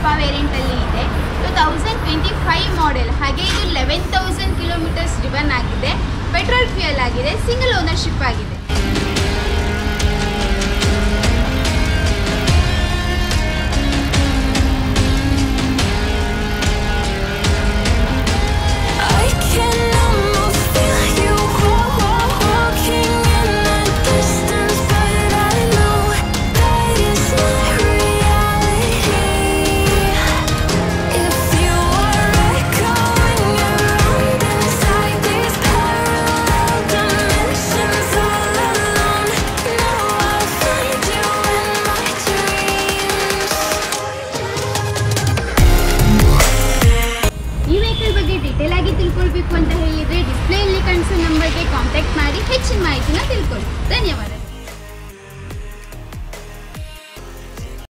Alpha ವೇರಿಯಂಟಲ್ಲಿ ಇದೆ. 2025 model, ಹಾಗೆ ಇದು 11,000 ಕಿಲೋಮೀಟರ್ಸ್ ಡ್ರಿವನ್ ಆಗಿದೆ. ಪೆಟ್ರೋಲ್ ಫ್ಯೂಯಲ್ ಆಗಿದೆ, ಸಿಂಗಲ್ ಓನರ್ಶಿಪ್ ಆಗಿದೆ. ಡೀಟೇಲ್ ಆಗಿ ತಿಳ್ಕೊಳ್ಬೇಕು ಅಂತ ಹೇಳಿದ್ರೆ ಡಿಸ್ಪ್ಲೇಯಲ್ಲಿ ಕಾಣಿಸೋ ನಂಬರ್ಗೆ ಕಾಂಟ್ಯಾಕ್ಟ್ ಮಾಡಿ ಹೆಚ್ಚಿನ ಮಾಹಿತಿನ ತಿಳ್ಕೊಳ್ಳಿ. ಧನ್ಯವಾದ.